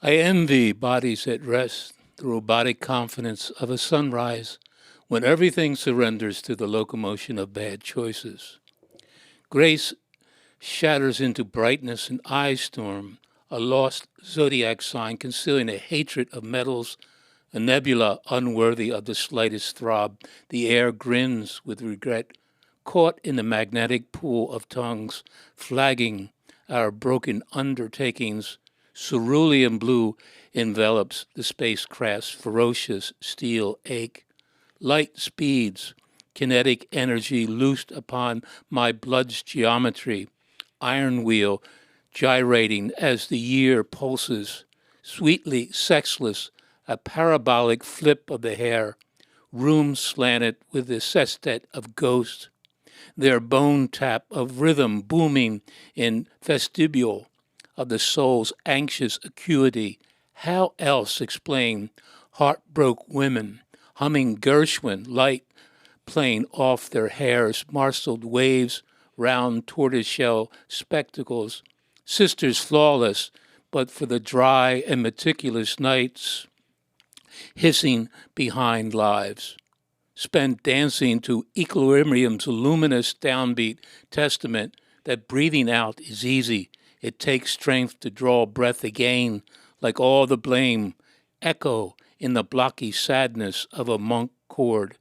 I envy bodies at rest, the robotic confidence of a sunrise when everything surrenders to the locomotion of bad choices. Grace shatters into brightness an eye storm, a lost zodiac sign concealing a hatred of metals, a nebula unworthy of the slightest throb. The air grins with regret, caught in the magnetic pool of tongues, flagging our broken undertakings. Cerulean blue envelops the spacecraft's ferocious steel ache. Light speeds, kinetic energy loosed upon my blood's geometry, iron wheel gyrating as the year pulses, sweetly sexless, a parabolic flip of the hair, room slanted with the sestet of ghosts, their bone tap of rhythm booming in vestibule of the soul's anxious acuity. How else explain heartbroken women humming Gershwin, light playing off their hair's marshaled waves, round tortoiseshell spectacles, sisters flawless, but for the dry and meticulous nights, hissing behind lives, spent dancing to equilibrium's luminous downbeat testament that breathing out is easy. It takes strength to draw breath again, like all the blame, echo in the blocky sadness of a monk chord.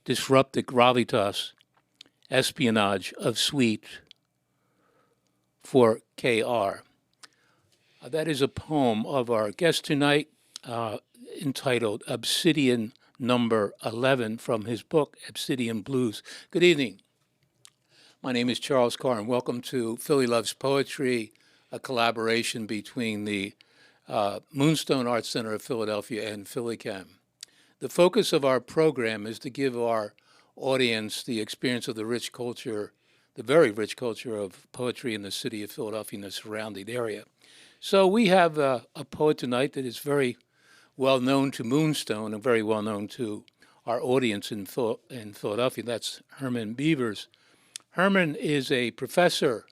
Disruptive gravitas, espionage of sweet for KR. That is a poem of our guest tonight entitled Obsidian Number 11 from his book, Obsidian Blues. Good evening. My name is Charles Carr, and welcome to Philly Loves Poetry, a collaboration between the Moonstone Arts Center of Philadelphia and PhillyChem. The focus of our program is to give our audience the experience of the rich culture, the very rich culture of poetry in the city of Philadelphia and the surrounding area. So we have a poet tonight that is very well known to Moonstone and very well known to our audience in Philadelphia. That's Herman Beavers. Herman is a professor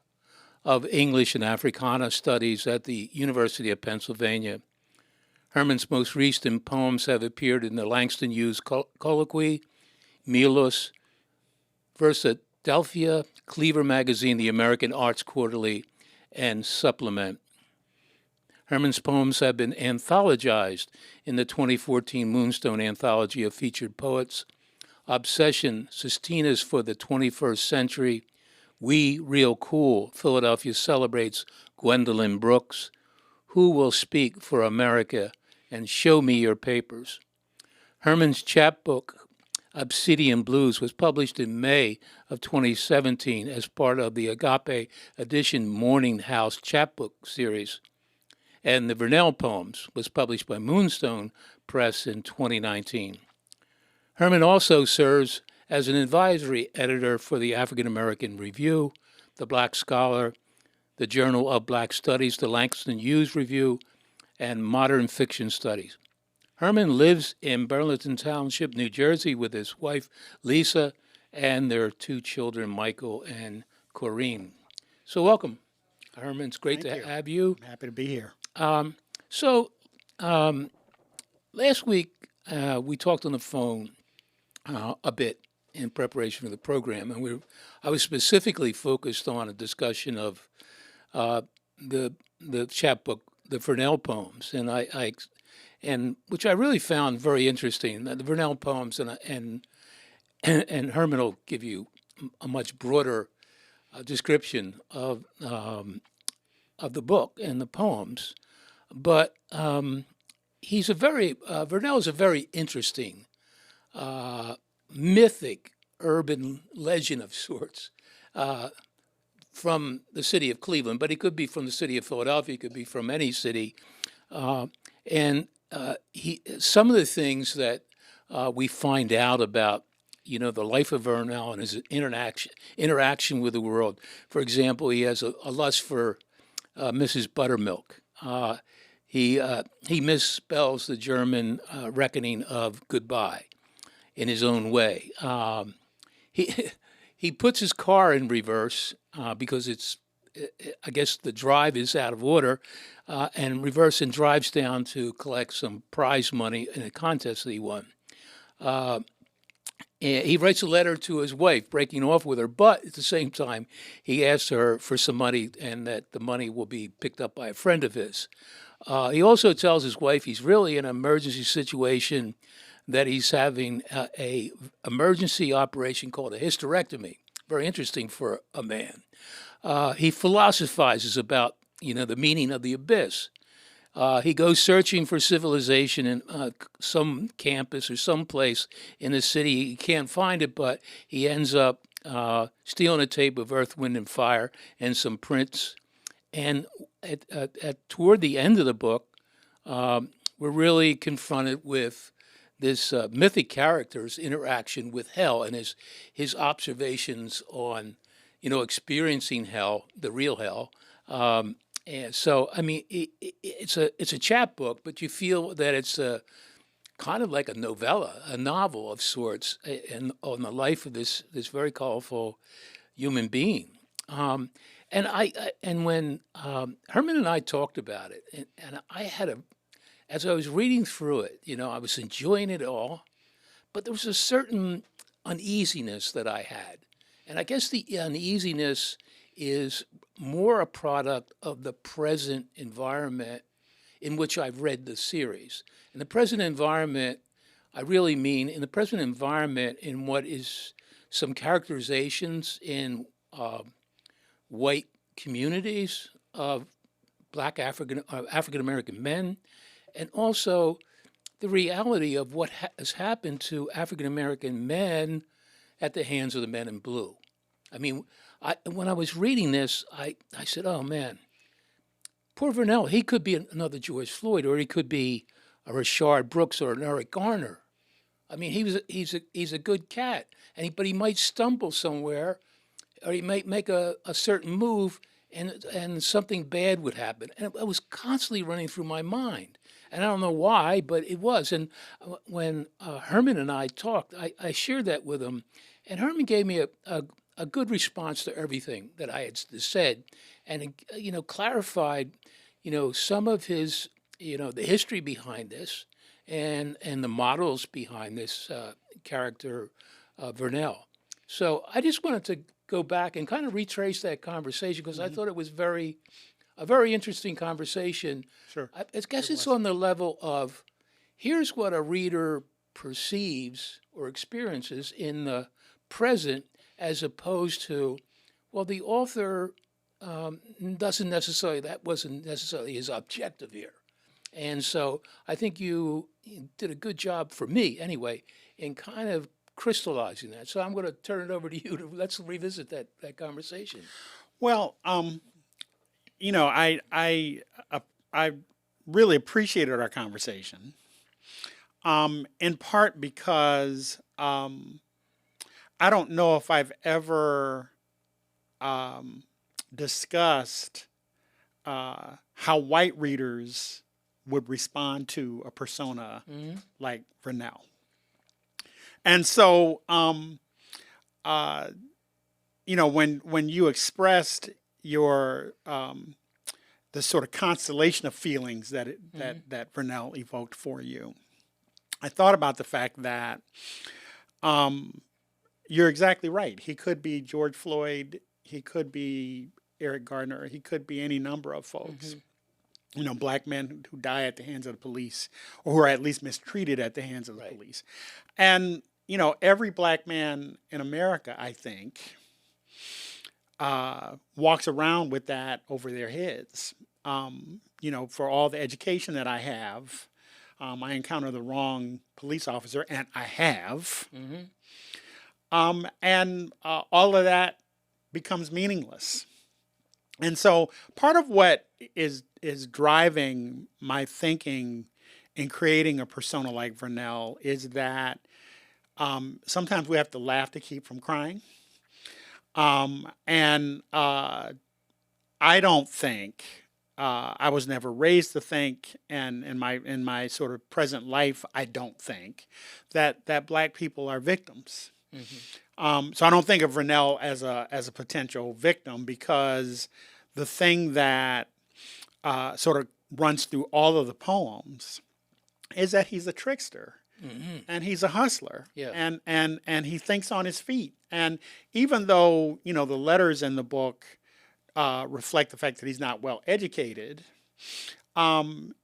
of English and Africana Studies at the University of Pennsylvania. Herman's most recent poems have appeared in the Langston Hughes Colloquy, Milos, Versadelphia, Cleaver Magazine, the American Arts Quarterly, and Supplement. Herman's poems have been anthologized in the 2014 Moonstone Anthology of Featured Poets, Obsession, Sistinas for the 21st Century, We Real Cool, Philadelphia Celebrates Gwendolyn Brooks, Who Will Speak for America, and Show Me Your Papers. Herman's chapbook, Obsidian Blues, was published in May of 2017 as part of the Agape Edition Morning House chapbook series. And the Vernell Poems was published by Moonstone Press in 2019. Herman also serves as an advisory editor for the African American Review, the Black Scholar, the Journal of Black Studies, the Langston Hughes Review, and Modern Fiction Studies. Herman lives in Burlington Township, New Jersey, with his wife, Lisa, and their two children, Michael and Corinne. So welcome, Herman. It's great to have you. I'm happy to be here. So last week we talked on the phone a bit in preparation for the program, and I was specifically focused on a discussion of the chapbook, the Vernell Poems, and which I really found very interesting. The Vernell Poems, and Herman will give you a much broader description of the book and the poems, but he's Vernell is a very interesting, mythic urban legend of sorts from the city of Cleveland, but he could be from the city of Philadelphia, he could be from any city, and some of the things that we find out about the life of Vernell and his interaction with the world. For example, he has a lust for Mrs. Buttermilk. He misspells the German reckoning of goodbye in his own way. He puts his car in reverse because it's I guess the drive is out of order, and reverse and drives down to collect some prize money in a contest that he won. And he writes a letter to his wife, breaking off with her, but at the same time, he asks her for some money and that the money will be picked up by a friend of his. He also tells his wife he's really in an emergency situation, that he's having a emergency operation called a hysterectomy. Very interesting for a man. He philosophizes about the meaning of the abyss. He goes searching for civilization in some campus or some place in the city. He can't find it, but he ends up stealing a tape of Earth, Wind, and Fire and some prints. And toward the end of the book, we're really confronted with this mythic character's interaction with hell and his observations on, experiencing hell, the real hell. And so, I mean, it's a chap book, but you feel that it's kind of like a novella, a novel of sorts, and on the life of this very colorful human being. And when Herman and I talked about it, and I had as I was reading through it, I was enjoying it all, but there was a certain uneasiness that I had, and I guess the uneasiness is more a product of the present environment in which I've read the series. In the present environment, I really mean in the present environment in what is some characterizations in white communities of Black African American men, and also the reality of what has happened to African American men at the hands of the men in blue. I mean, when I was reading this, I said, oh man, poor Vernell, he could be another George Floyd, or he could be a Rashard Brooks or an Eric Garner. I mean, he's a good cat, but he might stumble somewhere, or he might make a certain move, and something bad would happen. And it was constantly running through my mind. And I don't know why, but it was. And when Herman and I talked, I shared that with him, and Herman gave me a good response to everything that I had said, and clarified, some of his, the history behind this, and the models behind this character, Vernell. So I just wanted to go back and kind of retrace that conversation, because I thought it was a very interesting conversation. Sure. I guess it's on the level of, here's what a reader perceives or experiences in the present, as opposed to, well, the author wasn't necessarily his objective here. And so I think you did a good job, for me anyway, in kind of crystallizing that. So I'm going to turn it over to you. Let's revisit that conversation. Well, I really appreciated our conversation, in part because I don't know if I've ever discussed how white readers would respond to a persona like Vernell. And so, when you expressed your the sort of constellation of feelings that that Vernell evoked for you, I thought about the fact that you're exactly right. He could be George Floyd. He could be Eric Gardner. He could be any number of folks. Black men who die at the hands of the police, or who are at least mistreated at the hands of the police. And, every black man in America, I think, walks around with that over their heads. For all the education that I have, I encounter the wrong police officer, and I have. And all of that becomes meaningless. And so part of what is driving my thinking in creating a persona like Vernell is that sometimes we have to laugh to keep from crying. And I don't think, I was never raised to think, and in my sort of present life, I don't think that black people are victims. So I don't think of Vernell as a potential victim, because the thing that sort of runs through all of the poems is that he's a trickster and he's a hustler Yeah. and he thinks on his feet. And even though, the letters in the book reflect the fact that he's not well educated,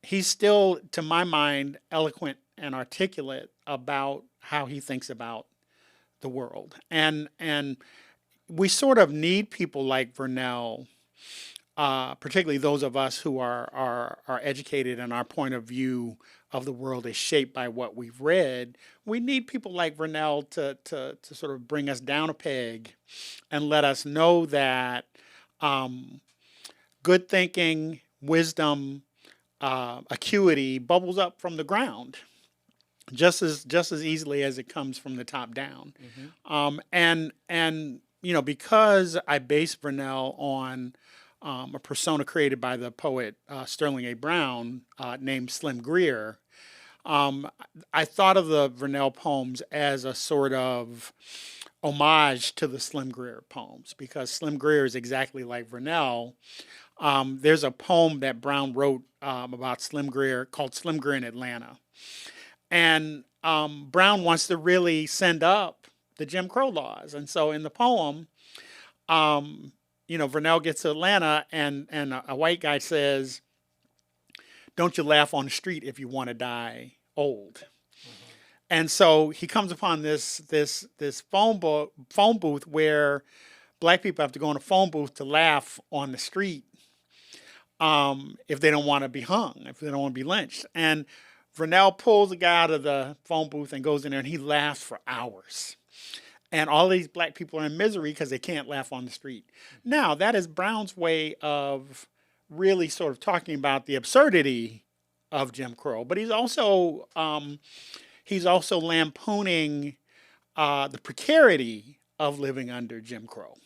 he's still, to my mind, eloquent and articulate about how he thinks about the world. And we sort of need people like Vernell, particularly those of us who are educated and our point of view of the world is shaped by what we've read. We need people like Vernell to sort of bring us down a peg and let us know that good thinking, wisdom, acuity bubbles up from the ground just as easily as it comes from the top down. And because I base Vernell on a persona created by the poet Sterling A. Brown named Slim Greer, I thought of the Vernell poems as a sort of homage to the Slim Greer poems, because Slim Greer is exactly like Vernell. There's a poem that Brown wrote about Slim Greer called Slim Greer in Atlanta. And Brown wants to really send up the Jim Crow laws. And so in the poem, Vernell gets to Atlanta and a white guy says, "Don't you laugh on the street if you want to die old." And so he comes upon this phone booth where black people have to go in a phone booth to laugh on the street if they don't want to be hung, if they don't want to be lynched. And Vernell pulls the guy out of the phone booth and goes in there and he laughs for hours. And all these black people are in misery because they can't laugh on the street. Now, that is Brown's way of really sort of talking about the absurdity of Jim Crow, but he's also lampooning the precarity of living under Jim Crow.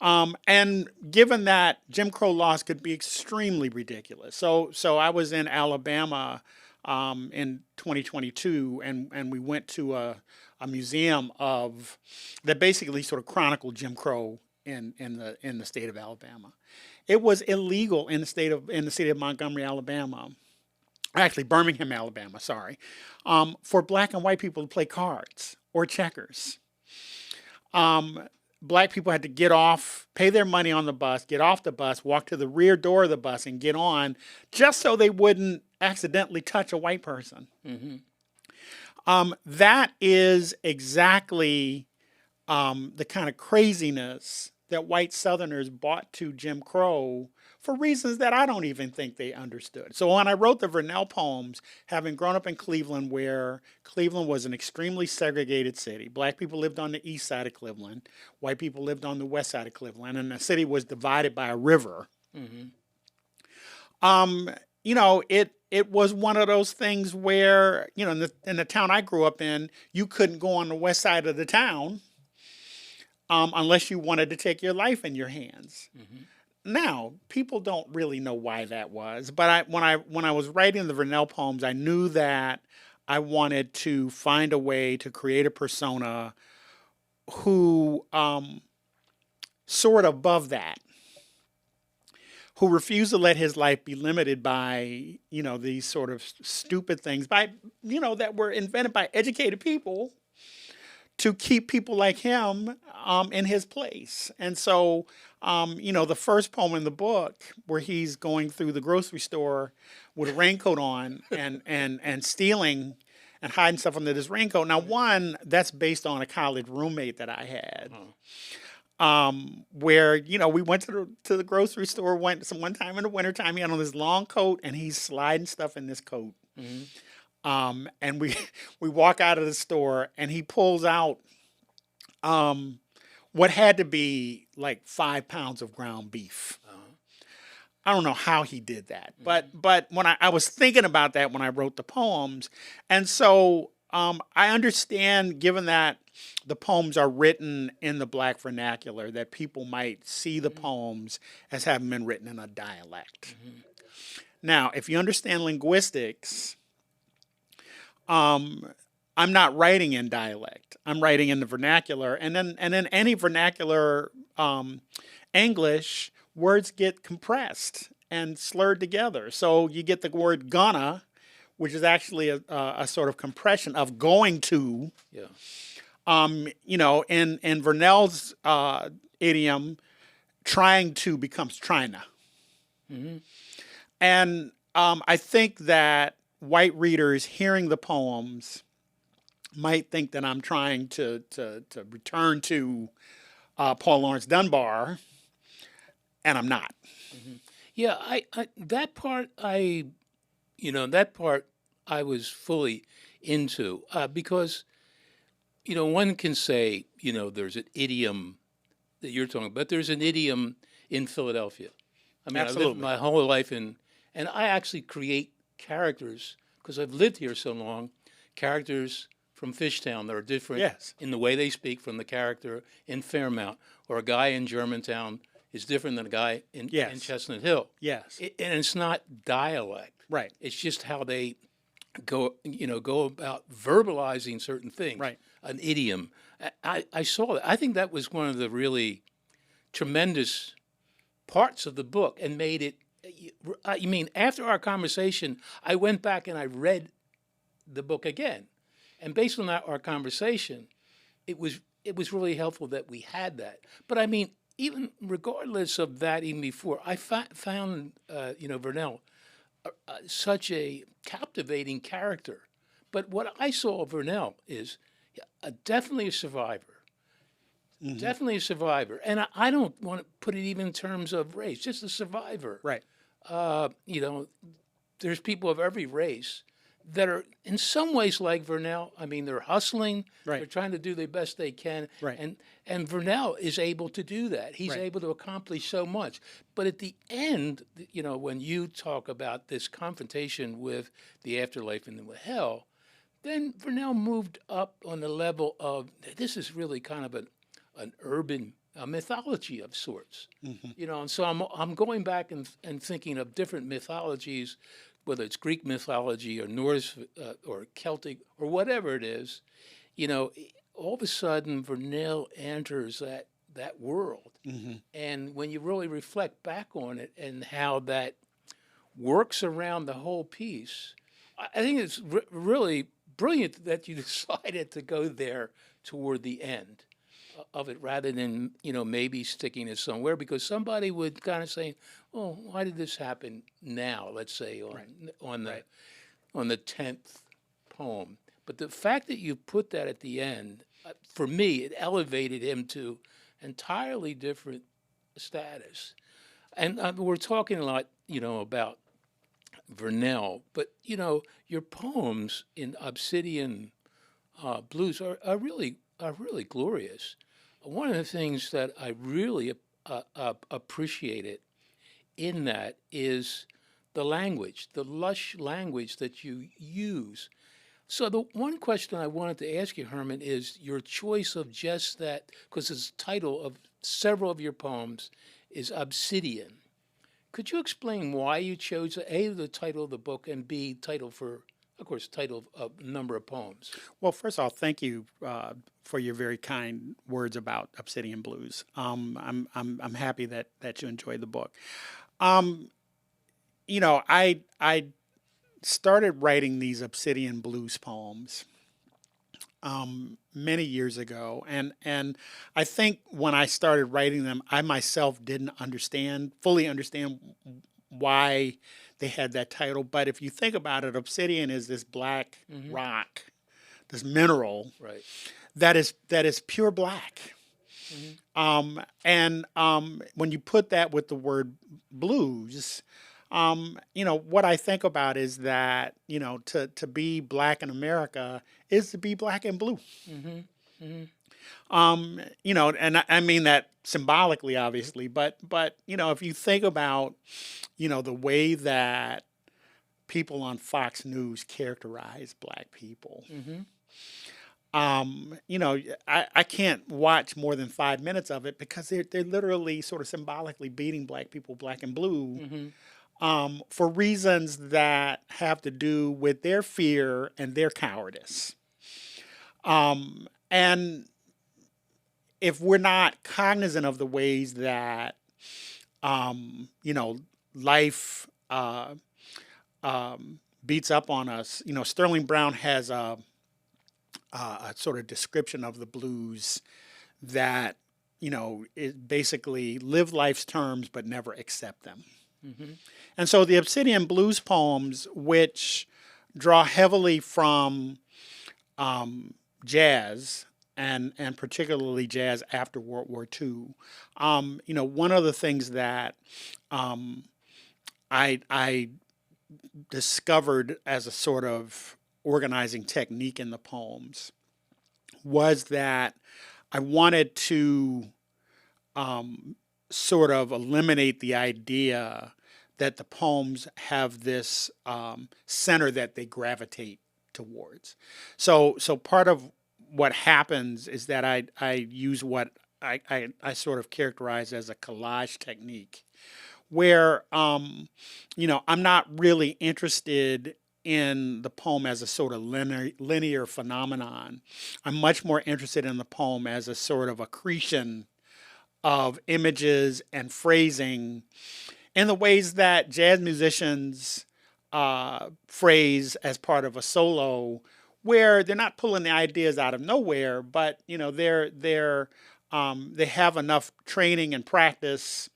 And given that Jim Crow laws could be extremely ridiculous. So I was in Alabama in 2022, and we went to a museum that basically sort of chronicled Jim Crow in the state of Alabama. It was illegal in the state of Montgomery, Alabama, actually Birmingham, Alabama, sorry, for black and white people to play cards or checkers. Black people had to get off, pay their money on the bus, get off the bus, walk to the rear door of the bus and get on, just so they wouldn't accidentally touch a white person. That is exactly the kind of craziness that white Southerners brought to Jim Crow for reasons that I don't even think they understood. So when I wrote the Vernell poems, having grown up in Cleveland, where Cleveland was an extremely segregated city, black people lived on the east side of Cleveland, white people lived on the west side of Cleveland, and the city was divided by a river. It was one of those things where, in the town I grew up in, you couldn't go on the west side of the town unless you wanted to take your life in your hands. Now, people don't really know why that was, but when I was writing the Vernell poems, I knew that I wanted to find a way to create a persona who soared above that, who refused to let his life be limited by, these sort of stupid things that were invented by educated people to keep people like him in his place. And so, the first poem in the book where he's going through the grocery store with a raincoat on and stealing and hiding stuff under his raincoat. Now, one, that's based on a college roommate that I had. Where, we went to the grocery store one time in the wintertime. He had on this long coat and he's sliding stuff in this coat. And we walk out of the store and he pulls out what had to be like 5 pounds of ground beef. I don't know how he did that, but when I was thinking about that when I wrote the poems, and so I understand, given that the poems are written in the black vernacular, that people might see the poems as having been written in a dialect. Now, if you understand linguistics, I'm not writing in dialect. I'm writing in the vernacular, and then any vernacular English, words get compressed and slurred together. So you get the word gonna, which is actually a sort of compression of going to. Yeah. In Vernell's idiom, trying to becomes trying to. Mm-hmm. And I think that white readers hearing the poems might think that I'm trying to return to Paul Laurence Dunbar, and I'm not. Mm-hmm. Yeah, I that part that part I was fully into because one can say there's an idiom that you're talking about. There's an idiom in Philadelphia. I mean, I lived Absolutely. my whole life and I actually create characters because I've lived here so long. Characters from Fishtown that are different Yes. in the way they speak from the character in Fairmount, or a guy in Germantown is different than a guy in Yes. Chestnut Hill. Yes. And it's not dialect. Right. It's just how they go about verbalizing certain things. Right. An idiom. I saw that. I think that was one of the really tremendous parts of the book and made it. You mean after our conversation, I went back and I read the book again, and based on our conversation, it was really helpful that we had that. But I mean, even regardless of that, even before I found Vernell such a captivating character. But what I saw of Vernell is definitely a survivor. Mm-hmm. Definitely a survivor. And I don't want to put it even in terms of race, just a survivor. Right. There's people of every race that are in some ways like Vernell. I mean, they're hustling. Right. They're trying to do the best they can. Right. And Vernell is able to do that. He's Right. able to accomplish so much. But at the end, when you talk about this confrontation with the afterlife and with hell, then Vernell moved up on the level of this is really kind of an urban mythology of sorts. Mm-hmm. And so I'm going back and thinking of different mythologies, whether it's Greek mythology or Norse or Celtic or whatever it is. All of a sudden Vernell enters that world. Mm-hmm. And when you really reflect back on it and how that works around the whole piece, I think it's really brilliant that you decided to go there toward the end of it rather than maybe sticking it somewhere, because somebody would kind of say, "Oh, why did this happen now?" Let's say on the 10th poem. But the fact that you put that at the end, for me, it elevated him to entirely different status. And we're talking a lot, about Vernell, but your poems in Obsidian Blues are really glorious. One of the things that I really appreciated in that is the language, the lush language that you use. So the one question I wanted to ask you, Herman, is your choice of just that, because the title of several of your poems is Obsidian. Could you explain why you chose A, the title of the book, and B, title of a number of poems? Well, first of all, thank you for your very kind words about Obsidian Blues. I'm happy that you enjoyed the book. I started writing these Obsidian Blues poems many years ago, and I think when I started writing them, I myself didn't fully understand why they had that title. But if you think about it, obsidian is this black mm-hmm. rock, this mineral, right, that is pure black. Mm-hmm. When you put that with the word blues, what I think about is that, to be black in America is to be black and blue. Mm-hmm. Mm-hmm. And I mean that symbolically, obviously, but if you think about, the way that people on Fox News characterize black people, mm-hmm. I can't watch more than 5 minutes of it because they're literally sort of symbolically beating black people black and blue. Mm-hmm. For reasons that have to do with their fear and their cowardice. And if we're not cognizant of the ways that you know, life beats up on us. You know, Sterling Brown has a sort of description of the blues that, you know, it basically live life's terms but never accept them. Hmm. And so the Obsidian Blues poems, which draw heavily from jazz and particularly jazz after World War II, you know, one of the things that um, I discovered as a sort of organizing technique in the poems was that I wanted to sort of eliminate the idea that the poems have this center that they gravitate towards. So part of what happens is that I use what I sort of characterize as a collage technique, where you know, I'm not really interested in the poem as a sort of linear phenomenon. I'm much more interested in the poem as a sort of accretion of images and phrasing in the ways that jazz musicians phrase as part of a solo, where they're not pulling the ideas out of nowhere, but you know, they have enough training and practice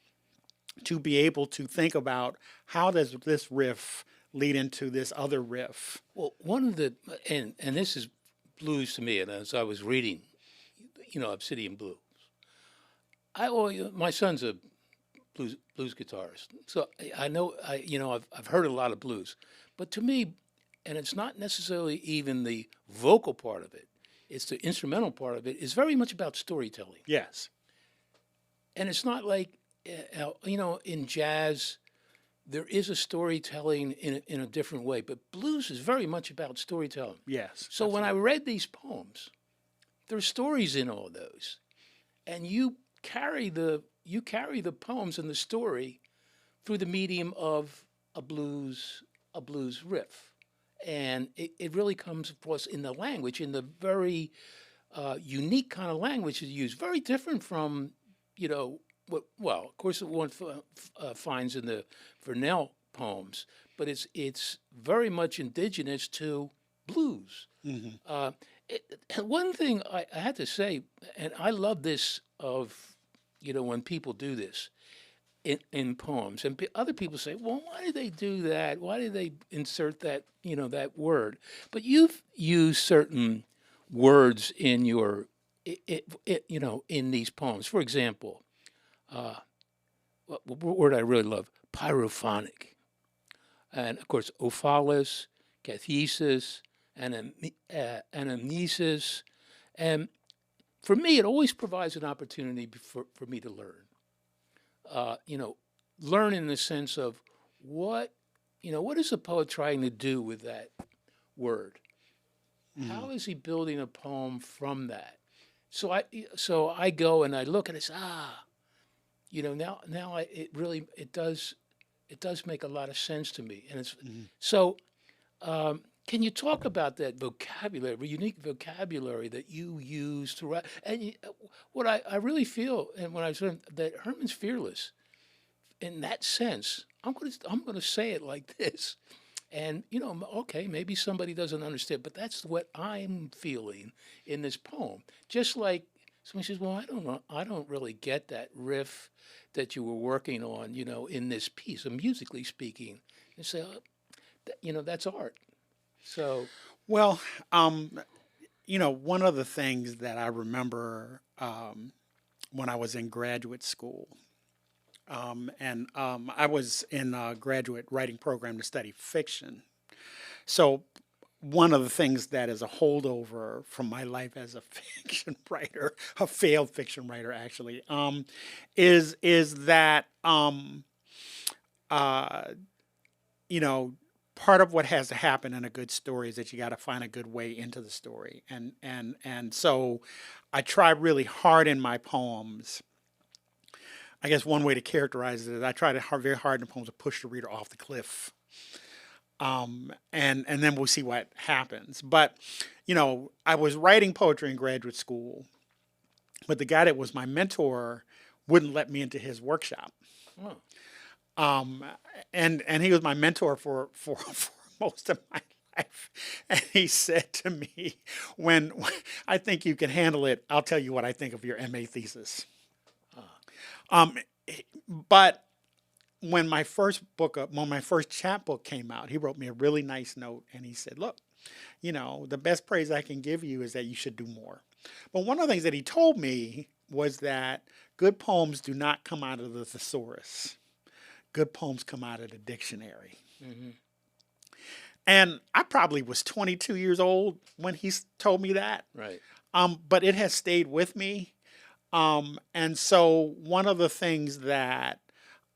to be able to think about how does this riff lead into this other riff. Well, one of the and this is blues to me, and as I was reading, you know, Obsidian Blues, my son's a blues guitarist, so I know you know I've heard a lot of blues, but to me, and it's not necessarily even the vocal part of it, it's the instrumental part of it, is very much about storytelling. Yes. And it's not like, you know, in jazz, there is a storytelling in a different way, but blues is very much about storytelling. Yes. So when I read these poems, there's stories in all those, and you carry the poems and the story through the medium of a blues riff, and it really comes across in the language, in the very unique kind of language you use, very different from, you know, what, well, of course, one finds in the Vernell poems, but it's very much indigenous to blues. Mm-hmm. One thing I had to say, and I love this of, you know, when people do this in poems, and other people say, well, why did they do that? Why did they insert that, you know, that word? But you've used certain words in your, you know, in these poems. For example, what word I really love, pyrophonic, and of course, ophalos, cathesis, anamnesis, and for me, it always provides an opportunity for me to learn. You know, learn in the sense of what, you know, what is the poet trying to do with that word? Mm-hmm. How is he building a poem from that? So I go and I look and I say, you know, now it really it does make a lot of sense to me, and it's Mm-hmm. so. Can you talk about that vocabulary, unique vocabulary that you use throughout? And what I really feel, and when I said that Herman's fearless in that sense, I'm going to say it like this, and you know, okay, maybe somebody doesn't understand, but that's what I'm feeling in this poem. Just like somebody says, "Well, I don't know, I don't really get that riff that you were working on, you know, in this piece, musically speaking." You say, oh, you know, that's art. So, Well, you know, one of the things that I remember when I was in graduate school, and I was in a graduate writing program to study fiction. So, one of the things that is a holdover from my life as a fiction writer, a failed fiction writer, actually, is that uh, you know, part of what has to happen in a good story is that you got to find a good way into the story, and so I try really hard in my poems. I guess one way to characterize it is I try to very hard in the poems to push the reader off the cliff, and then we'll see what happens. But you know, I was writing poetry in graduate school, but the guy that was my mentor wouldn't let me into his workshop. Oh, Um, and he was my mentor for most of my life. And he said to me, when I think you can handle it, I'll tell you what I think of your MA thesis. Um, but when my first chapbook came out, he wrote me a really nice note, and he said, "Look, the best praise I can give you is that you should do more." But one of the things that he told me was that good poems do not come out of the thesaurus. Good poems come out of the dictionary. mm-hmm. And I probably was 22 years old when he told me that. Right. But it has stayed with me. And so one of the things that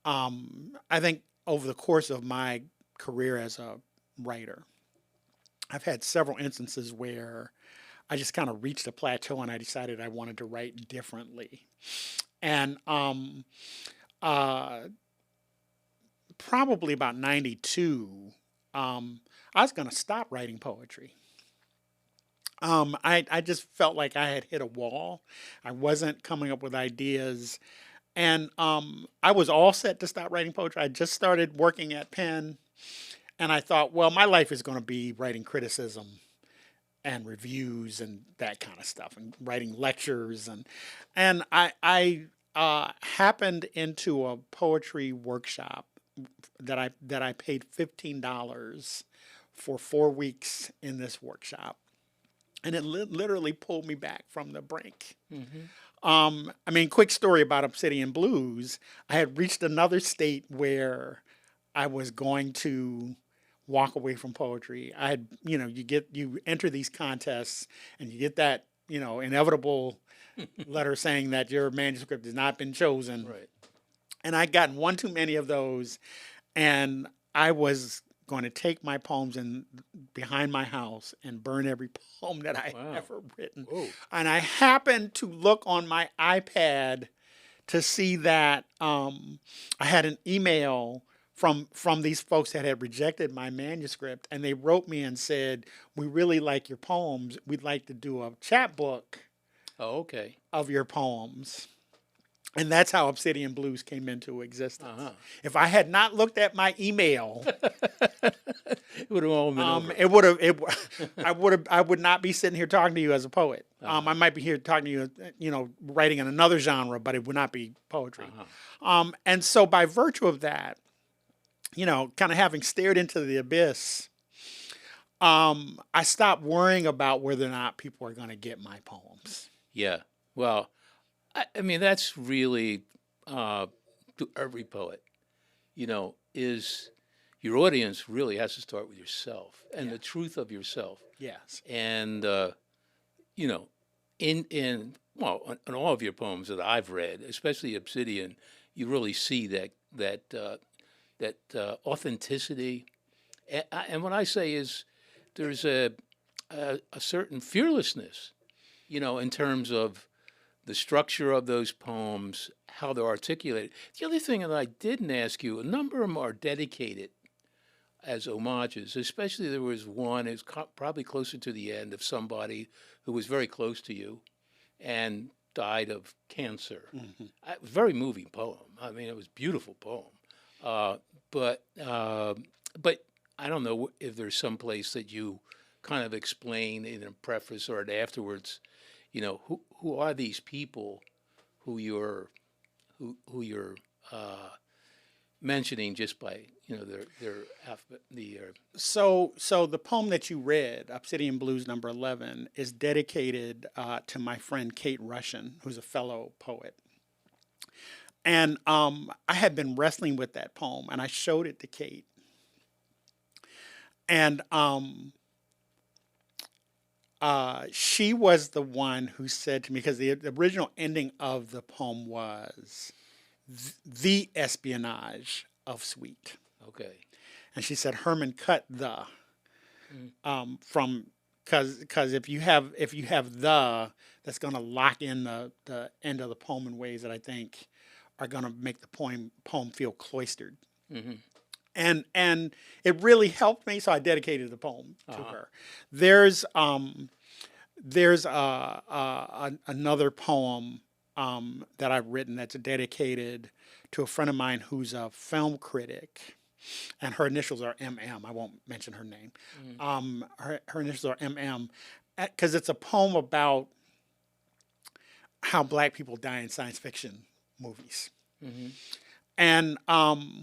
I think over the course of my career as a writer, I've had several instances where I just kind of reached a plateau and I decided I wanted to write differently. And uh, probably about 92, I was going to stop writing poetry. I just felt like I had hit a wall. I wasn't coming up with ideas. And I was all set to stop writing poetry. I just started working at Penn. And I thought, well, my life is going to be writing criticism and reviews and that kind of stuff, and writing lectures. And I happened into a poetry workshop that I paid $15 for 4 weeks in this workshop, and it literally pulled me back from the brink. I mean, quick story about Obsidian Blues. I had reached another state where I was going to walk away from poetry. I had, you enter these contests and you get that, inevitable letter saying that your manuscript has not been chosen. Right. And I'd gotten one too many of those, and I was going to take my poems in behind my house and burn every poem that I Wow. ever written. Whoa. And I happened to look on my iPad to see that I had an email from these folks that had rejected my manuscript, and they wrote me and said, "We really like your poems. We'd like to do a chapbook Oh, okay. of your poems." And that's how Obsidian Blues came into existence. Uh-huh. If I had not looked at my email, It would have all been over. it would have. I would not be sitting here talking to you as a poet. I might be here talking to you, writing in another genre, but it would not be poetry. And so, by virtue of that, kind of having stared into the abyss, I stopped worrying about whether or not people are going to get my poems. Yeah. Well, I mean, that's really to every poet, is your audience really has to start with yourself and the truth of yourself. Yes. And, in all of your poems that I've read, especially Obsidian, you really see that authenticity. And what I say is there's a certain fearlessness, in terms of the structure of those poems, how they're articulated. The other thing that I didn't ask you, a number of them are dedicated as homages, especially there was one, it's probably closer to the end, of somebody who was very close to you and died of cancer. It was a very moving poem. I mean, it was a beautiful poem. But I don't know if there's some place that you kind of explain in a preface or afterwards, who are these people who you're mentioning just by their alphabet, So the poem that you read, Obsidian Blues number 11, is dedicated to my friend Kate Rushin, who's a fellow poet. And I had been wrestling with that poem, and I showed it to Kate. And she was the one who said to me, because the original ending of the poem was the espionage of sweet. Okay. And she said, Herman, cut the from, because if you have the, that's going to lock in the end of the poem in ways that I think are going to make the poem feel cloistered. And it really helped me, so I dedicated the poem to her. There's there's another poem that I've written that's dedicated to a friend of mine who's a film critic, and her initials are MM. I won't mention her name. Her initials are MM, because it's a poem about how black people die in science fiction movies. And I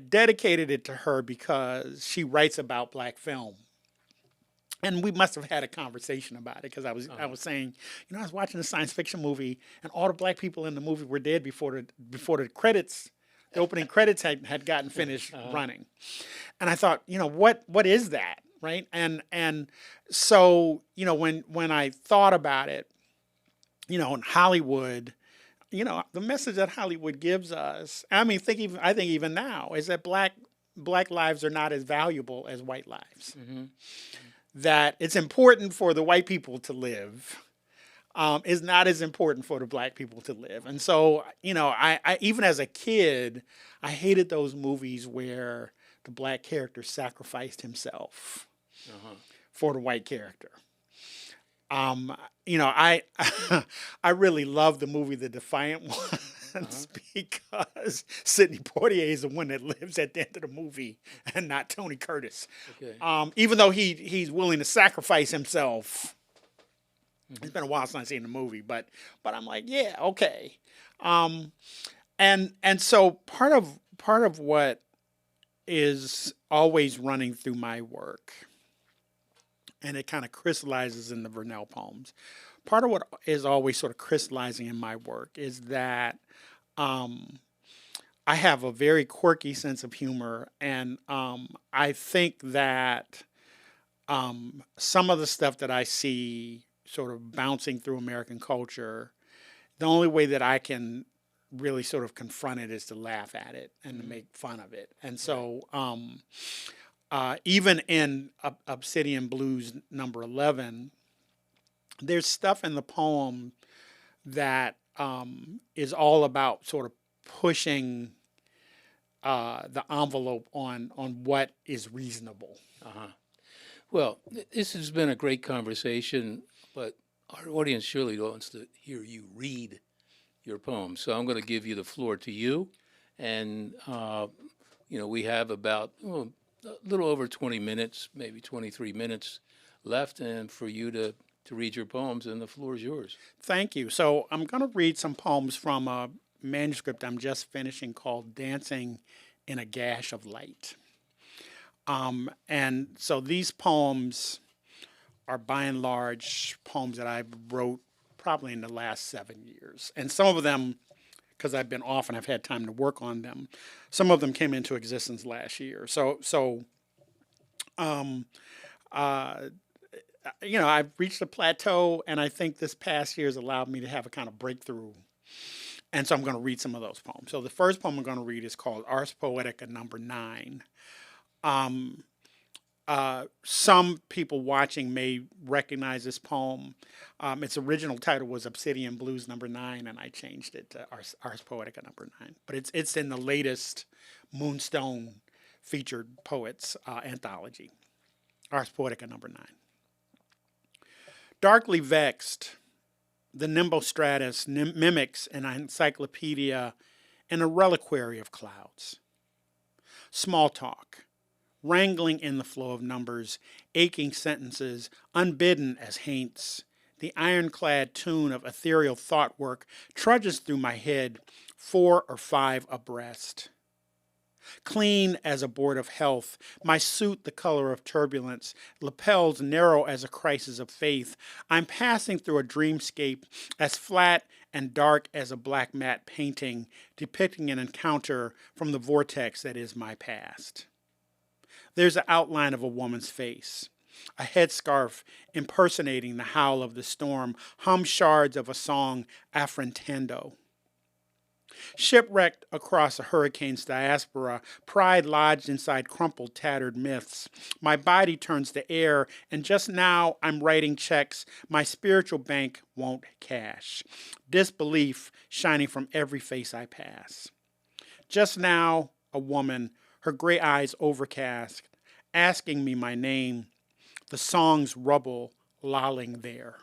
dedicated it to her because she writes about black film. And we must have had a conversation about it, because I was saying, I was watching a science fiction movie, and all the black people in the movie were dead before the credits, the opening credits had gotten finished running. And I thought, what is that, right? And so when I thought about it, in Hollywood, the message that Hollywood gives us, I mean, I think even now, is that black lives are not as valuable as white lives. That it's important for the white people to live, is not as important for the black people to live. And so, I even as a kid, I hated those movies where the black character sacrificed himself for the white character. I I really love the movie The Defiant Ones because Sidney Poitier is the one that lives at the end of the movie, and not Tony Curtis. Okay. Even though he's willing to sacrifice himself. It's been a while since I've seen the movie, but I'm like, yeah, okay. And so part of what is always running through my work, and it kind of crystallizes in the Vernell poems. Part of what is always sort of crystallizing in my work is that I have a very quirky sense of humor, and I think that some of the stuff that I see sort of bouncing through American culture, the only way that I can really sort of confront it is to laugh at it and to make fun of it. And so even in Obsidian Blues number 11, there's stuff in the poem that is all about sort of pushing the envelope on what is reasonable. Well, this has been a great conversation, but our audience surely wants to hear you read your poem. So I'm going to give you the floor to you. And, we have about a little over 20 minutes, maybe 23 minutes left, and for you to read your poems, and the floor is yours. Thank you. So I'm going to read some poems from a manuscript I'm just finishing called Dancing in a Gash of Light. And so these poems are by and large poems that I wrote probably in the last 7 years. And some of them, because I've been off and I've had time to work on them, some of them came into existence last year. I've reached a plateau, and I think this past year has allowed me to have a kind of breakthrough. And so I'm going to read some of those poems. So the first poem I'm going to read is called Ars Poetica number 9. Some people watching may recognize this poem. Its original title was Obsidian Blues number 9, and I changed it to Ars Poetica number 9. But it's in the latest Moonstone featured poets anthology. Ars Poetica number 9. Darkly vexed, the nimbostratus mimics an encyclopedia and a reliquary of clouds. Small talk, wrangling in the flow of numbers, aching sentences, unbidden as haints. The ironclad tune of ethereal thought work trudges through my head, 4 or 5 abreast. Clean as a board of health, my suit the color of turbulence, lapels narrow as a crisis of faith. I'm passing through a dreamscape as flat and dark as a black matte painting, depicting an encounter from the vortex that is my past. There's an outline of a woman's face. A headscarf impersonating the howl of the storm, hum shards of a song affrontando. Shipwrecked across a hurricane's diaspora, pride lodged inside crumpled, tattered myths. My body turns to air, and just now I'm writing checks my spiritual bank won't cash. Disbelief shining from every face I pass. Just now, a woman, her gray eyes overcast, asking me my name. The song's rubble lolling there.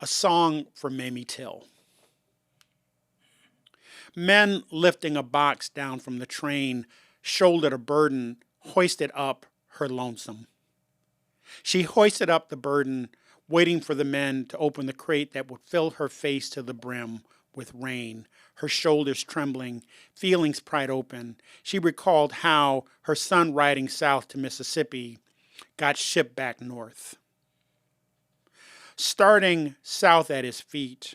A song for Mamie Till. Men lifting a box down from the train shouldered a burden, hoisted up her lonesome. She hoisted up the burden, waiting for the men to open the crate that would fill her face to the brim with rain, her shoulders trembling, feelings pried open. She recalled how her son riding south to Mississippi got shipped back north. Starting south at his feet,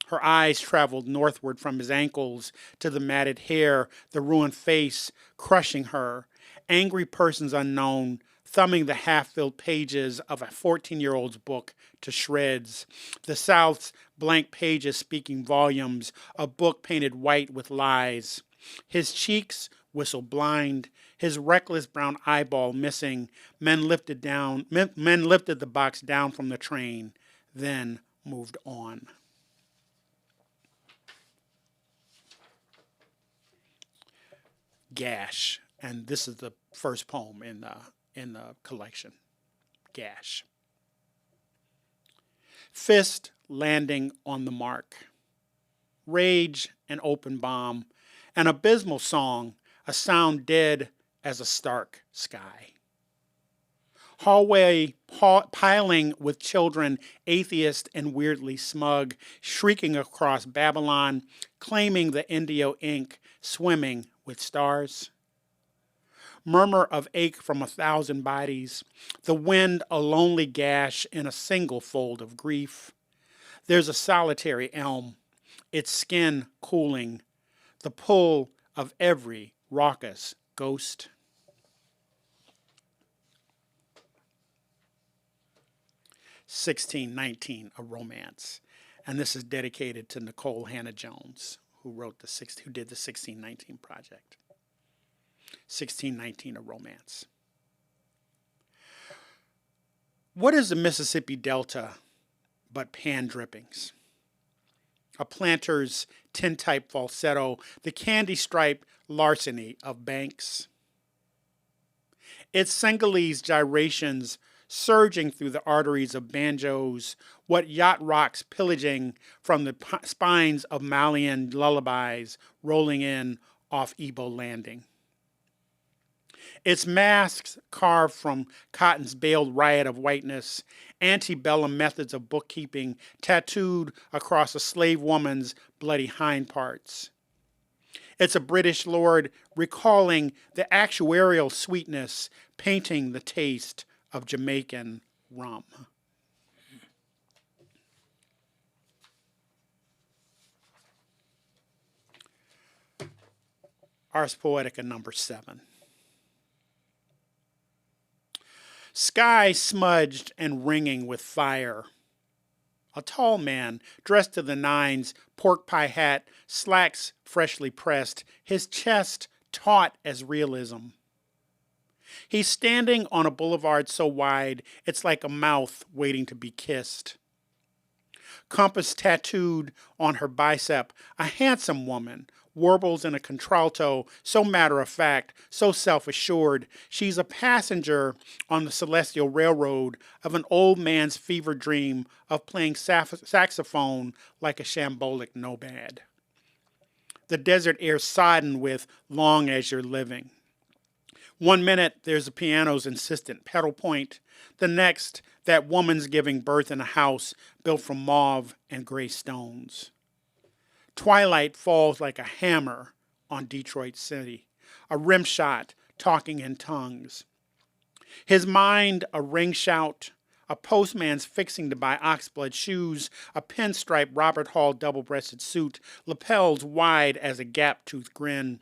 her eyes traveled northward from his ankles to the matted hair, the ruined face, crushing her. Angry persons unknown, thumbing the half-filled pages of a 14-year-old's book to shreds. The South's blank pages speaking volumes, a book painted white with lies. His cheeks whistle blind, his reckless brown eyeball missing. Men lifted the box down from the train, then moved on. Gash, and this is the first poem in the collection. Gash. Fist landing on the mark. Rage an open bomb. An abysmal song, a sound dead as a stark sky. Hallway piling with children, atheist and weirdly smug, shrieking across Babylon, claiming the Indio ink, swimming with stars. Murmur of ache from 1,000 bodies, the wind a lonely gash in a single fold of grief. There's a solitary elm, its skin cooling, the pull of every raucous ghost. "1619, a Romance," and this is dedicated to Nicole Hannah-Jones, who did the 1619 project. 1619, a Romance. What is the Mississippi Delta but pan drippings? A planter's tintype falsetto, the candy stripe larceny of banks. Its Senegalese gyrations surging through the arteries of banjos, what yacht rocks pillaging from the spines of Malian lullabies rolling in off Ebo Landing. Its masks carved from cotton's baled riot of whiteness, antebellum methods of bookkeeping tattooed across a slave woman's bloody hindparts. It's a British lord recalling the actuarial sweetness, painting the taste of Jamaican rum. Ars Poetica number 7. Sky smudged and ringing with fire. A tall man, dressed to the nines, pork pie hat, slacks freshly pressed, his chest taut as realism. He's standing on a boulevard so wide, it's like a mouth waiting to be kissed. Compass tattooed on her bicep, a handsome woman, warbles in a contralto, so matter-of-fact, so self-assured. She's a passenger on the Celestial Railroad of an old man's fever dream of playing saxophone like a shambolic nomad. The desert air sodden with long as you're living. 1 minute, there's the piano's insistent pedal point. The next, that woman's giving birth in a house built from mauve and gray stones. Twilight falls like a hammer on Detroit City, a rim shot talking in tongues. His mind a ring shout, a postman's fixing to buy oxblood shoes, a pinstripe Robert Hall double-breasted suit, lapels wide as a gap-toothed grin.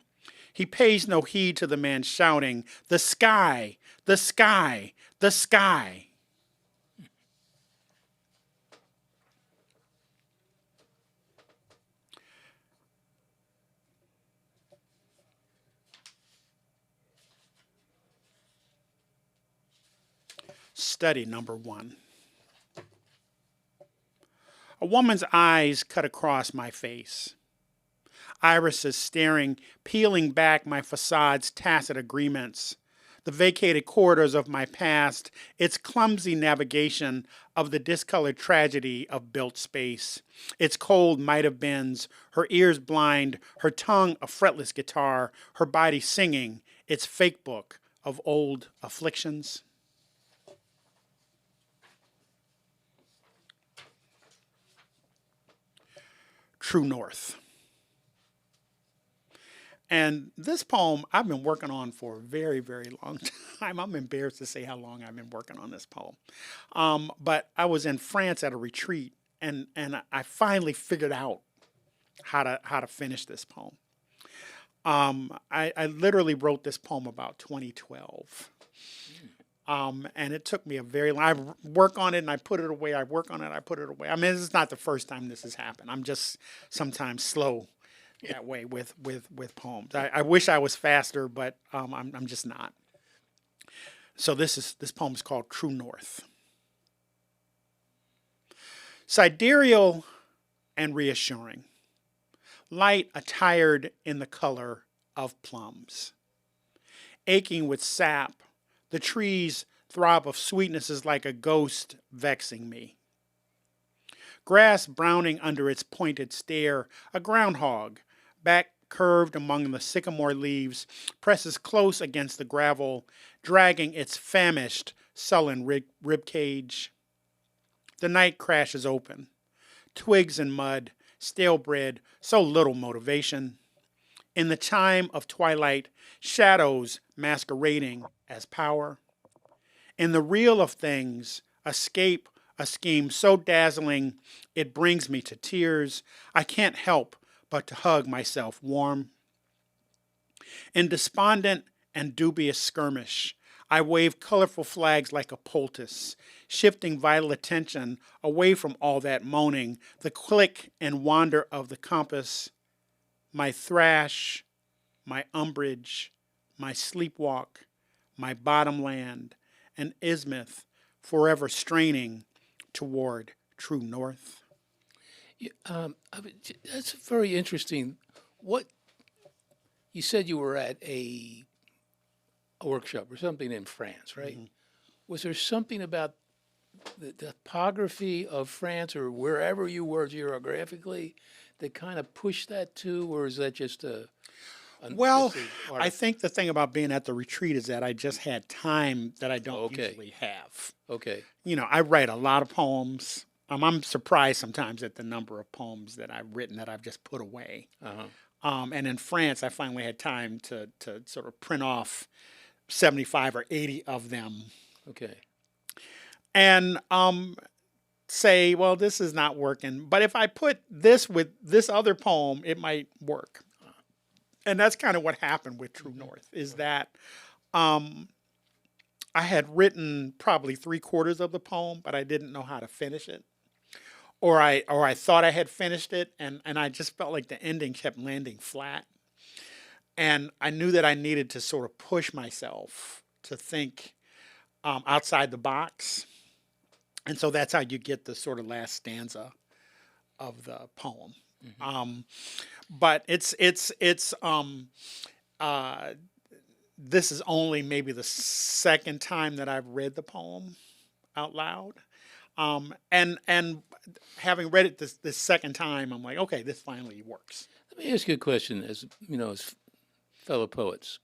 He pays no heed to the man shouting, "The sky, the sky, the sky." Study number 1. A woman's eyes cut across my face. irises staring, peeling back my facade's tacit agreements. The vacated corridors of my past, its clumsy navigation of the discolored tragedy of built space, its cold might have beens, her ears blind, her tongue a fretless guitar, her body singing, its fake book of old afflictions. True North. And this poem I've been working on for a very, very long time. I'm embarrassed to say how long I've been working on this poem. But I was in France at a retreat, and I finally figured out how to finish this poem. I literally wrote this poem about 2012. And it took me a very long. I work on it and I put it away. I work on it. I put it away. I mean, this is not the first time this has happened. I'm just sometimes slow that way with poems. I wish I was faster, but I'm just not. So this poem is called True North. Sidereal and reassuring, light attired in the color of plums, aching with sap. The tree's throb of sweetness is like a ghost vexing me. Grass browning under its pointed stare, a groundhog, back curved among the sycamore leaves, presses close against the gravel, dragging its famished, sullen rib cage. The night crashes open. Twigs and mud, stale bread, so little motivation. In the chime of twilight, shadows masquerading as power. In the reel of things, escape a scheme so dazzling it brings me to tears. I can't help but to hug myself warm. In despondent and dubious skirmish, I wave colorful flags like a poultice, shifting vital attention away from all that moaning, the click and wander of the compass. My thrash, my umbrage, my sleepwalk, my bottomland, and isthmus forever straining toward true north. Yeah, that's very interesting. What you said you were at a workshop or something in France, right? Mm-hmm. Was there something about the topography of France or wherever you were geographically that kind of pushed that too, or is that just well, I think the thing about being at the retreat is that I just had time that I don't usually have. Okay. You know, I write a lot of poems. I'm surprised sometimes at the number of poems that I've written that I've just put away. And in France, I finally had time to sort of print off 75 or 80 of them. Okay. And say, well, this is not working. But if I put this with this other poem, it might work. And that's kind of what happened with True North, is that I had written probably 3/4 of the poem, but I didn't know how to finish it. Or I thought I had finished it, and I just felt like the ending kept landing flat. And I knew that I needed to sort of push myself to think outside the box. And so that's how you get the sort of last stanza of the poem. Mm-hmm. But this is only maybe the second time that I've read the poem out loud. And having read it this second time, I'm like, okay, this finally works. Let me ask you a question, as fellow poets.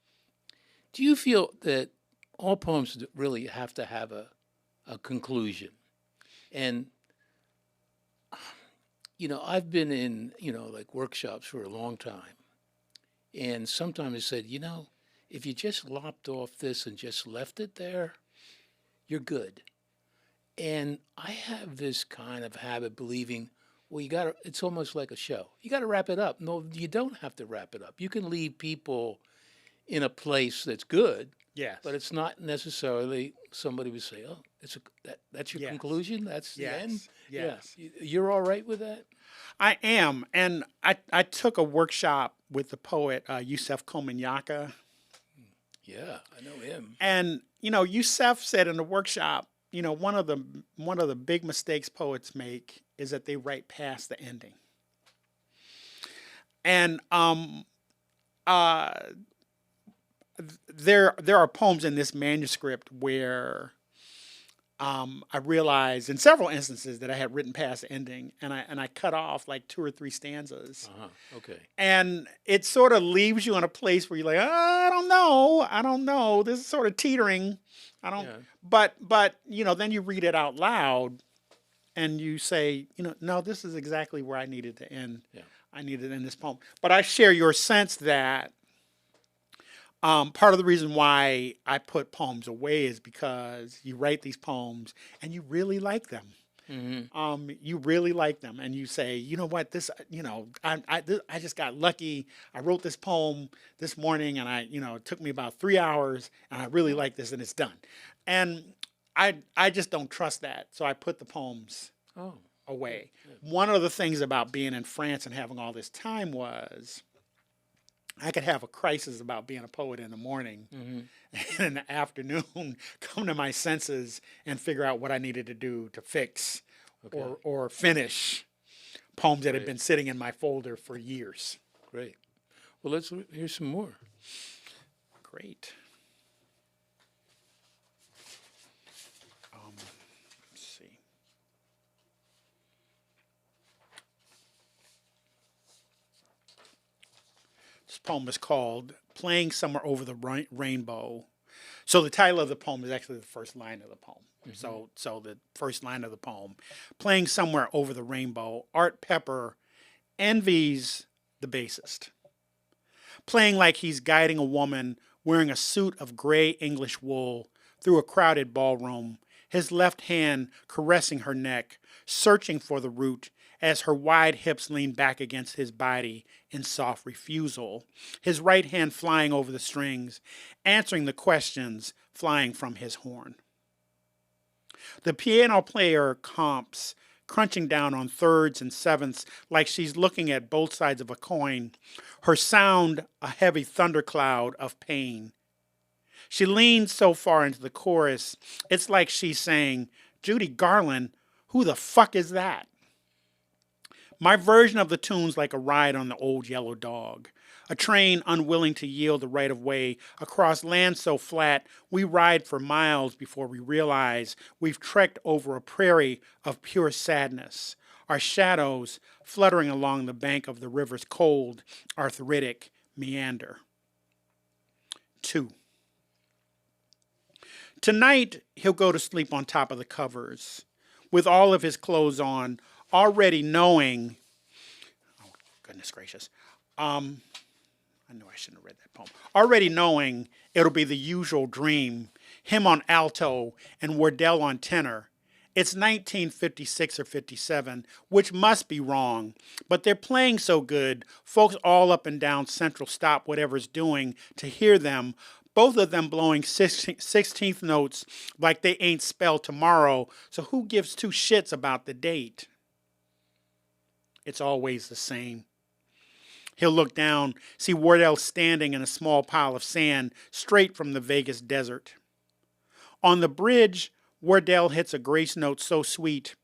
Do you feel that all poems really have to have a conclusion? And I've been in, like workshops for a long time. And sometimes I said, if you just lopped off this and just left it there, you're good. And I have this kind of habit believing, well, it's almost like a show. You got to wrap it up. No, you don't have to wrap it up. You can leave people in a place that's good. Yes. But it's not necessarily somebody would say, oh, that's your conclusion? That's the end? Yes. Yeah. You're all right with that? I am. And I took a workshop with the poet Yusef Komunyakaa. Yeah, I know him. And, Yusef said in the workshop, one of the big mistakes poets make is that they write past the ending. And uh, there are poems in this manuscript where I realized in several instances that I had written past the ending, and I cut off like 2 or 3 stanzas, Okay. and it sort of leaves you in a place where you're like, I don't know, this is sort of teetering, I don't, Yeah. but then you read it out loud, and you say, no, this is exactly where I needed to end. Yeah. I needed to end this poem, but I share your sense that part of the reason why I put poems away is because you write these poems and you really like them. You really like them, and you say, you know what, I just got lucky. I wrote this poem this morning, and it took me about 3 hours, and I really like this, and it's done. And I just don't trust that, so I put the poems Oh. away. One of the things about being in France and having all this time was I could have a crisis about being a poet in the morning, and in the afternoon come to my senses and figure out what I needed to do to fix or finish poems that had been sitting in my folder for years. Great. Well, let's hear some more. Great. Let's see. This poem is called Playing Somewhere Over the Rainbow. So the title of the poem is actually the first line of the poem. So the first line of the poem, Playing Somewhere Over the Rainbow, Art Pepper envies the bassist. Playing like he's guiding a woman wearing a suit of gray English wool through a crowded ballroom, his left hand caressing her neck, searching for the root as her wide hips lean back against his body in soft refusal, his right hand flying over the strings, answering the questions flying from his horn. The piano player comps, crunching down on thirds and sevenths like she's looking at both sides of a coin, her sound a heavy thundercloud of pain. She leans so far into the chorus, it's like she's saying, Judy Garland, who the fuck is that? My version of the tune's like a ride on the old yellow dog. A train unwilling to yield the right of way across land so flat we ride for miles before we realize we've trekked over a prairie of pure sadness. Our shadows fluttering along the bank of the river's cold, arthritic meander. 2. Tonight, he'll go to sleep on top of the covers, with all of his clothes on, already knowing, oh, goodness gracious, I knew I shouldn't have read that poem, already knowing it'll be the usual dream, him on alto and Wardell on tenor. It's 1956 or 57, which must be wrong, but they're playing so good, folks all up and down Central stop whatever's doing to hear them, both of them blowing 16th notes like they ain't spell tomorrow, so who gives 2 shits about the date? It's always the same. He'll look down, see Wardell standing in a small pile of sand straight from the Vegas desert. On the bridge, Wardell hits a grace note so sweet,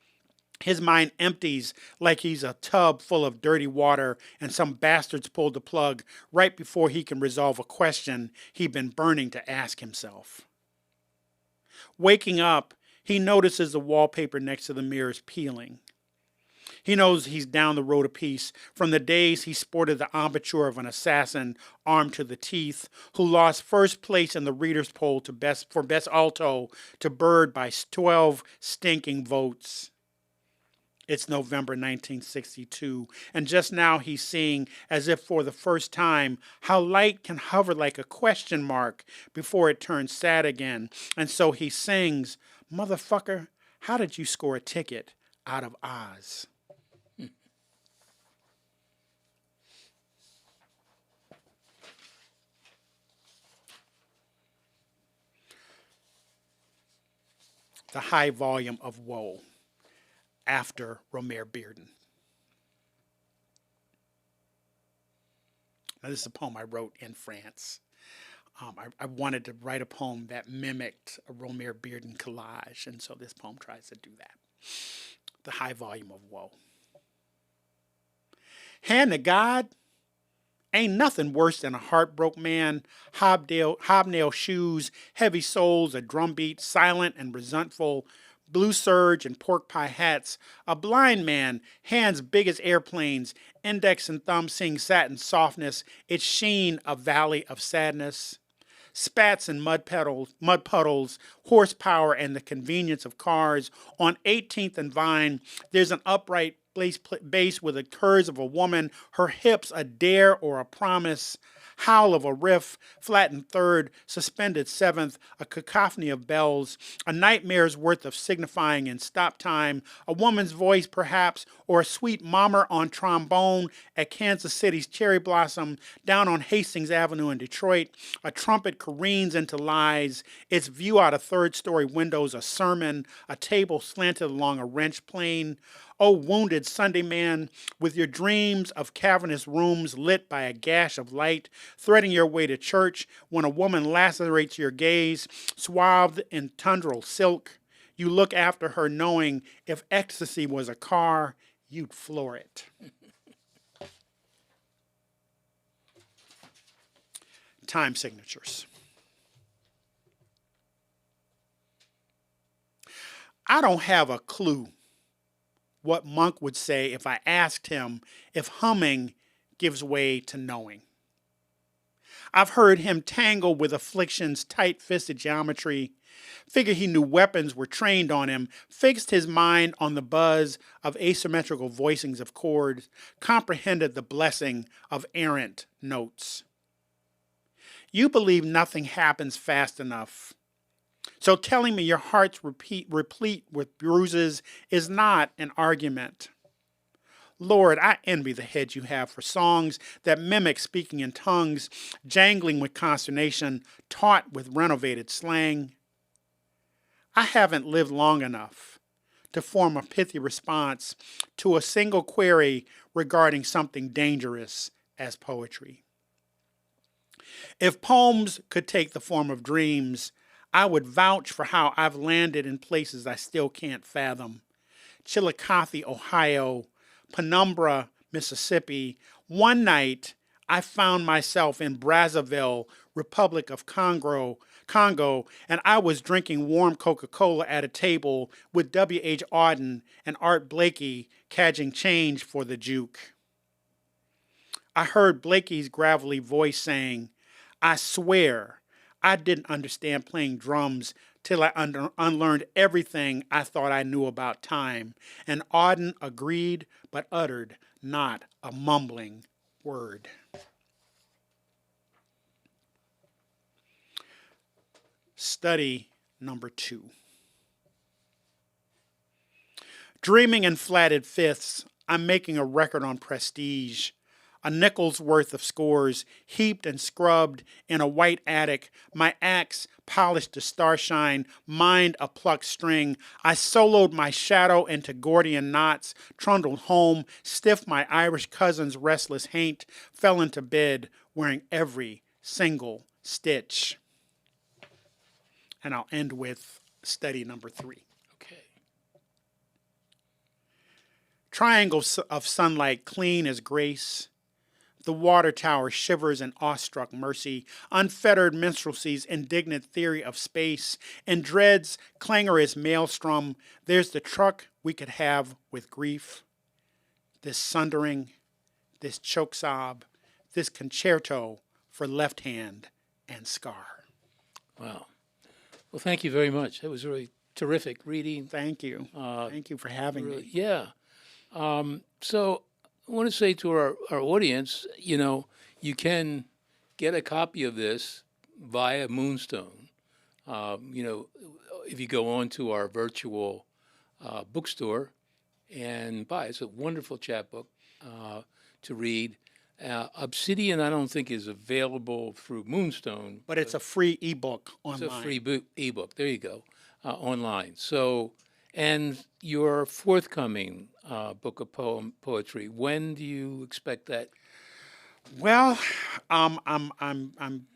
his mind empties like he's a tub full of dirty water and some bastards pulled the plug right before he can resolve a question he'd been burning to ask himself. Waking up, he notices the wallpaper next to the mirrors peeling. He knows he's down the road a piece from the days he sported the embouchure of an assassin armed to the teeth who lost first place in the readers' poll for best alto to Bird by 12 stinking votes. It's November 1962, and just now he's seeing, as if for the first time, how light can hover like a question mark before it turns sad again. And so he sings, "Motherfucker, how did you score a ticket out of Oz?" The high volume of woe after Romare Bearden. Now, this is a poem I wrote in France. I wanted to write a poem that mimicked a Romare Bearden collage, and so this poem tries to do that. The high volume of woe. Hand to God, Ain't nothing worse than a heartbroken man, hobnail shoes, heavy soles, a drumbeat, silent and resentful, blue serge and pork pie hats, a blind man, hands big as airplanes, index and thumb seeing satin softness, its sheen a valley of sadness. Spats and mud puddles, horsepower and the convenience of cars. On 18th and Vine, there's an upright base with the curves of a woman, her hips a dare or a promise. Howl of a riff, flattened third, suspended seventh, a cacophony of bells, a nightmare's worth of signifying in stop time, a woman's voice perhaps, or a sweet mommer on trombone at Kansas City's Cherry Blossom, down on Hastings Avenue in Detroit, a trumpet careens into lies, its view out of third-story windows a sermon, a table slanted along a wrench plane. Oh, wounded Sunday man, with your dreams of cavernous rooms lit by a gash of light, threading your way to church when a woman lacerates your gaze, swathed in tundral silk, you look after her knowing if ecstasy was a car, you'd floor it. Time signatures. I don't have a clue what Monk would say if I asked him if humming gives way to knowing. I've heard him tangle with affliction's tight-fisted geometry, figure he knew weapons were trained on him, fixed his mind on the buzz of asymmetrical voicings of chords, comprehended the blessing of errant notes. You believe nothing happens fast enough. So telling me your heart's replete with bruises is not an argument. Lord, I envy the head you have for songs that mimic speaking in tongues, jangling with consternation, taught with renovated slang. I haven't lived long enough to form a pithy response to a single query regarding something dangerous as poetry. If poems could take the form of dreams, I would vouch for how I've landed in places I still can't fathom. Chillicothe, Ohio, Penumbra, Mississippi. One night, I found myself in Brazzaville, Republic of Congo, and I was drinking warm Coca-Cola at a table with W.H. Auden and Art Blakey cadging change for the juke. I heard Blakey's gravelly voice saying, I swear, I didn't understand playing drums till I unlearned everything I thought I knew about time. And Auden agreed, but uttered not a mumbling word. Study number 2. Dreaming in flatted fifths, I'm making a record on prestige. A nickel's worth of scores, heaped and scrubbed in a white attic, my axe polished to starshine, mind a plucked string. I soloed my shadow into Gordian knots, trundled home, stiffed my Irish cousin's restless haint, fell into bed, wearing every single stitch. And I'll end with study number 3. Okay. Triangles of sunlight clean as grace. The water tower shivers in awestruck mercy, unfettered minstrelsy's indignant theory of space, and dread's clangorous maelstrom. There's the truck we could have with grief. This sundering, this choke sob, this concerto for left hand and scar. Wow. Well, thank you very much. That was really terrific reading. Thank you. Thank you for having me. Yeah. So I want to say to our audience, you can get a copy of this via Moonstone. If you go on to our virtual bookstore and buy it. It's a wonderful chapbook to read. Obsidian, I don't think, is available through Moonstone. But it's a free ebook online. It's a free ebook. There you go, online. So, and your forthcoming book of poetry. When do you expect that? Well, I'm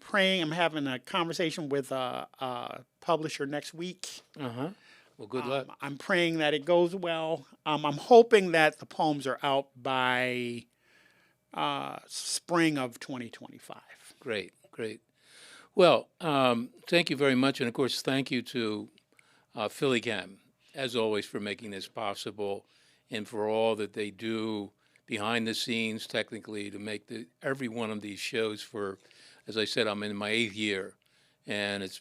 praying. I'm having a conversation with a publisher next week. Well, good luck. I'm praying that it goes well. I'm hoping that the poems are out by spring of 2025. Great, great. Well, thank you very much. And of course, thank you to PhillyCam, as always, for making this possible and for all that they do behind the scenes technically to make every one of these shows for, as I said, I'm in my 8th year and it's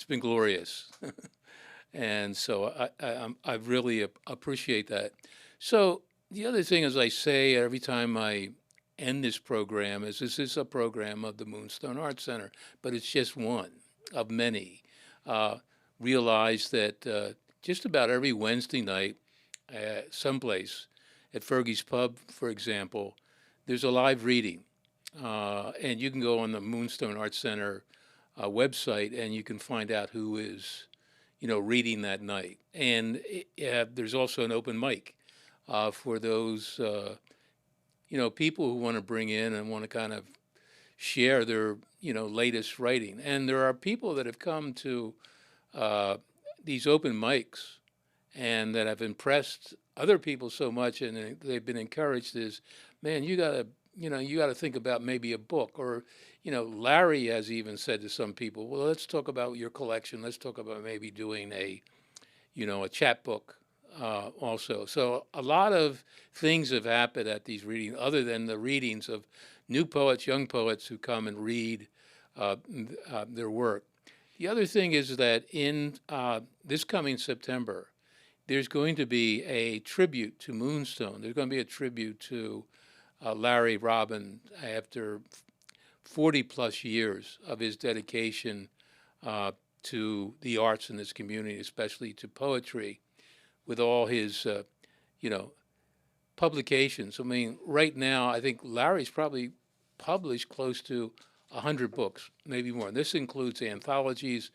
been glorious. And so I really appreciate that. So the other thing, as I say every time I end this program, is this is a program of the Moonstone Arts Center, but it's just one of many. Uh, Realize that just about every Wednesday night, someplace at Fergie's Pub, for example, there's a live reading. And you can go on the Moonstone Arts Center website and you can find out who is reading that night. And there's also an open mic for those, people who want to bring in and want to kind of share their, latest writing. And there are people that have come to these open mics and that have impressed other people so much, and they've been encouraged is, man, you gotta think about maybe a book, or Larry has even said to some people, well, let's talk about your collection. Let's talk about maybe doing a chapbook also. So a lot of things have happened at these readings, other than the readings of new poets, young poets who come and read their work. The other thing is that in this coming September, there's going to be a tribute to Moonstone. There's going to be a tribute to Larry Robin after 40 plus years of his dedication to the arts in this community, especially to poetry, with all his, publications. I mean, right now, I think Larry's probably published close to 100 books, maybe more. And this includes anthologies.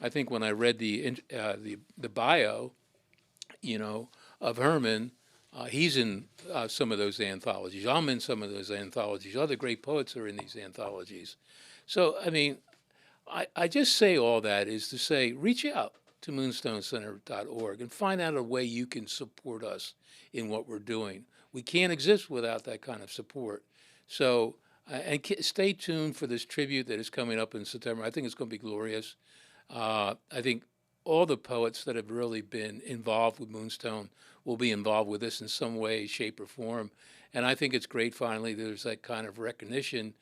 I think when I read the bio, of Herman, he's in some of those anthologies. I'm in some of those anthologies. Other great poets are in these anthologies. So, I mean, I just say all that is to say, reach out to moonstonecenter.org and find out a way you can support us in what we're doing. We can't exist without that kind of support. So, stay tuned for this tribute that is coming up in September. I think it's going to be glorious. I think all the poets that have really been involved with Moonstone will be involved with this in some way, shape, or form. And I think it's great, finally, there's that kind of recognition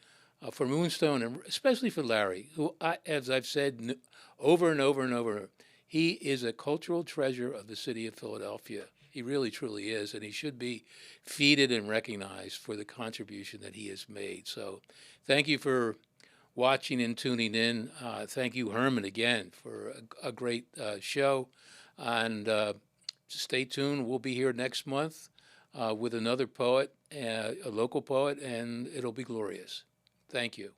for Moonstone, and especially for Larry, who, as I've said over and over and over, he is a cultural treasure of the city of Philadelphia. He really, truly is, and he should be feted and recognized for the contribution that he has made. So thank you for watching and tuning in. Thank you, Herman, again, for a great show. And stay tuned. We'll be here next month with another poet, a local poet, and it'll be glorious. Thank you.